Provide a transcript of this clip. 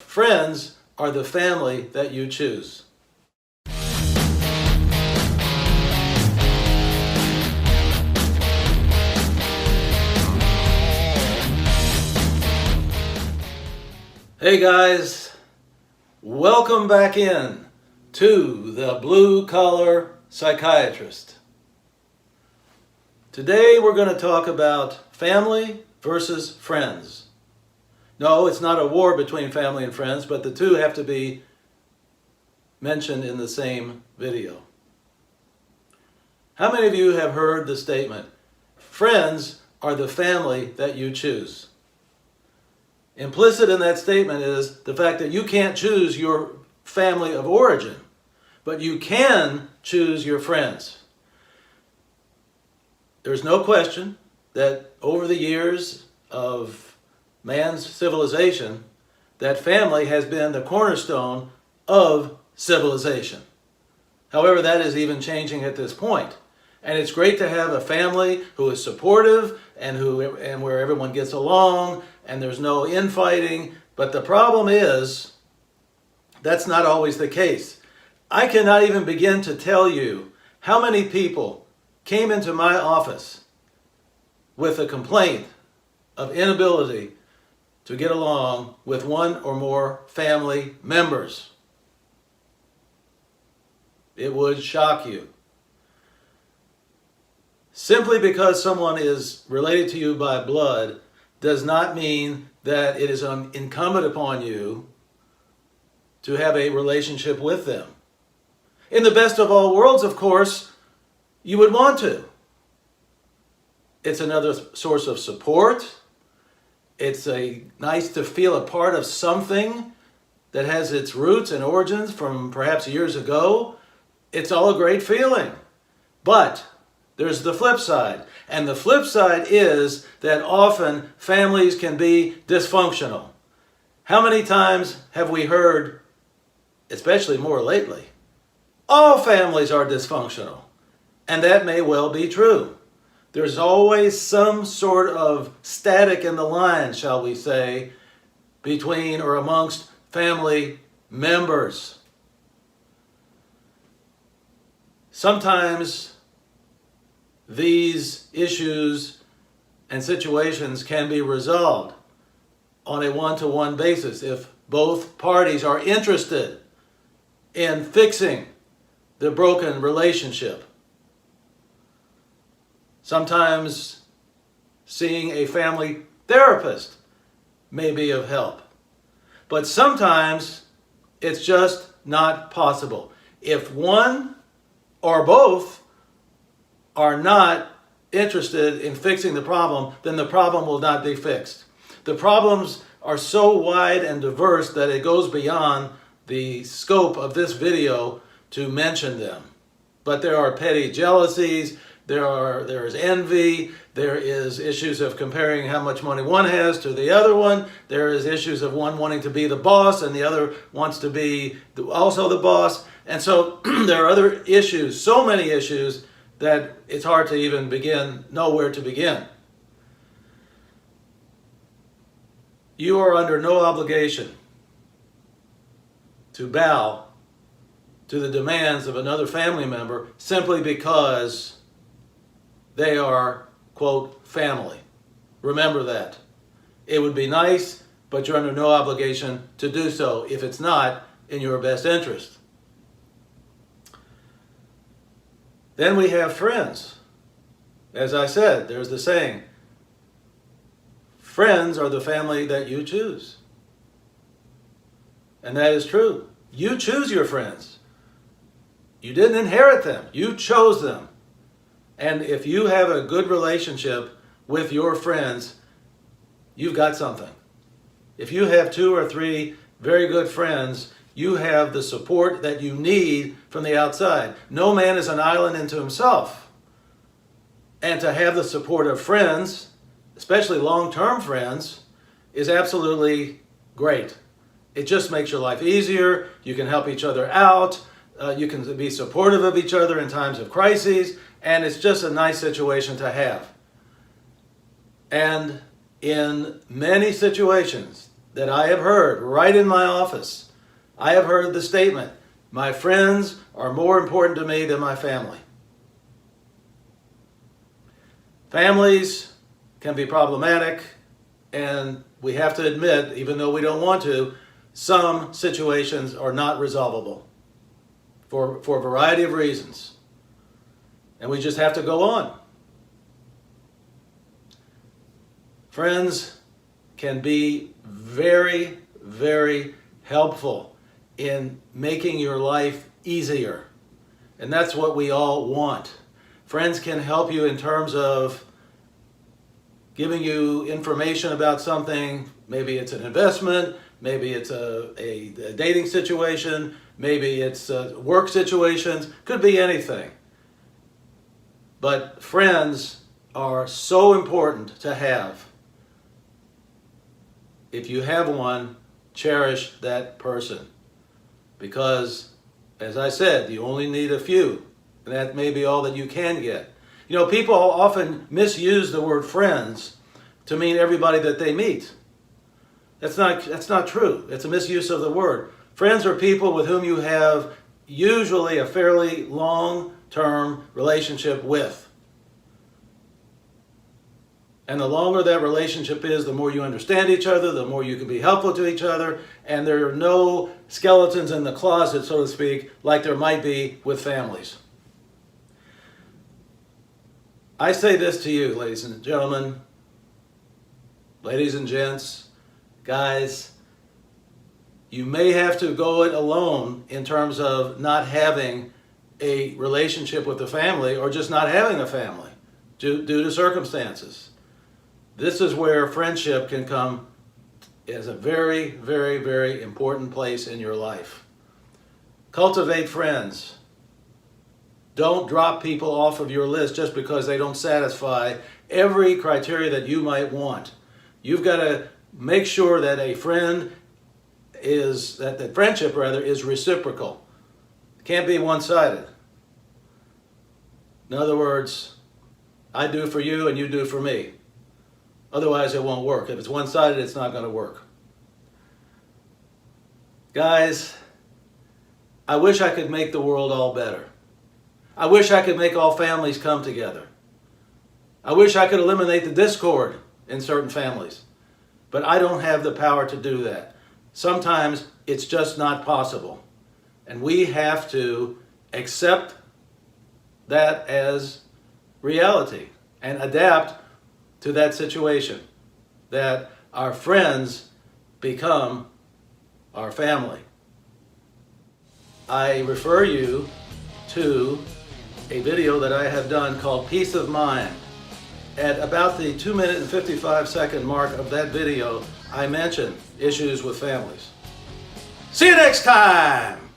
Friends are the family that you choose. Hey guys, welcome back in to the Blue Collar Psychiatrist. Today we're going to talk about family versus friends. No, it's not a war between family and friends, but the two have to be mentioned in the same video. How many of you have heard the statement, friends are the family that you choose? Implicit in that statement is the fact that you can't choose your family of origin, but you can choose your friends. There's no question that over the years of man's civilization, that family has been the cornerstone of civilization. However, that is even changing at this point. And it's great to have a family who is supportive and where everyone gets along and there's no infighting. But the problem is, that's not always the case. I cannot even begin to tell you how many people came into my office with a complaint of inability to get along with one or more family members. It would shock you. Simply because someone is related to you by blood does not mean that it is incumbent upon you to have a relationship with them. In the best of all worlds, of course, you would want to. It's another source of support. It's nice to feel a part of something that has its roots and origins from perhaps years ago. It's all a great feeling. But there's the flip side. And the flip side is that often families can be dysfunctional. How many times have we heard, especially more lately, all families are dysfunctional? And that may well be true. There's always some sort of static in the line, shall we say, between or amongst family members. Sometimes these issues and situations can be resolved on a one-to-one basis if both parties are interested in fixing the broken relationship. Sometimes seeing a family therapist may be of help. But sometimes it's just not possible. If one or both are not interested in fixing the problem, then the problem will not be fixed. The problems are so wide and diverse that it goes beyond the scope of this video to mention them. But there are petty jealousies, there is envy, there is issues of comparing how much money one has to the other one, there is issues of one wanting to be the boss and the other wants to be also the boss. And so there are other issues, so many issues, that it's hard to even know where to begin. You are under no obligation to bow to the demands of another family member simply because they are, quote, family. Remember that. It would be nice, but you're under no obligation to do so if it's not in your best interest. Then we have friends. As I said, there's the saying, friends are the family that you choose. And that is true. You choose your friends. You didn't inherit them. You chose them. And if you have a good relationship with your friends, you've got something. If you have 2 or 3 very good friends, you have the support that you need from the outside. No man is an island unto himself. And to have the support of friends, especially long-term friends, is absolutely great. It just makes your life easier. You can help each other out. You can be supportive of each other in times of crises. And it's just a nice situation to have. And in many situations, that I have heard right in my office. I have heard the statement, my friends are more important to me than my family. Families can be problematic, and we have to admit, even though we don't want to, some situations are not resolvable for a variety of reasons. And we just have to go on. Friends can be very, very helpful in making your life easier. And that's what we all want. Friends can help you in terms of giving you information about something. Maybe it's an investment, maybe it's a dating situation, maybe it's work situations, could be anything. But friends are so important to have. If you have one, cherish that person. Because, as I said, you only need a few. And that may be all that you can get. You know, people often misuse the word friends to mean everybody that they meet. That's not true. It's a misuse of the word. Friends are people with whom you have usually a fairly long-term relationship with. And the longer that relationship is, the more you understand each other, the more you can be helpful to each other, and there are no skeletons in the closet, so to speak, like there might be with families. I say this to you, ladies and gentlemen, ladies and gents, guys, you may have to go it alone in terms of not having a relationship with the family or just not having a family due to circumstances. This is where friendship can come as a very, very, very important place in your life. Cultivate friends. Don't drop people off of your list just because they don't satisfy every criteria that you might want. You've got to make sure that a friend that friendship is reciprocal. It can't be one-sided. In other words, I do for you and you do for me. Otherwise, it won't work. If it's one-sided, it's not going to work. Guys, I wish I could make the world all better. I wish I could make all families come together. I wish I could eliminate the discord in certain families. But I don't have the power to do that. Sometimes it's just not possible. And we have to accept that as reality and adapt to that situation, that our friends become our family. I refer you to a video that I have done called Peace of Mind. At about the 2-minute and 55-second mark of that video, I mention issues with families. See you next time!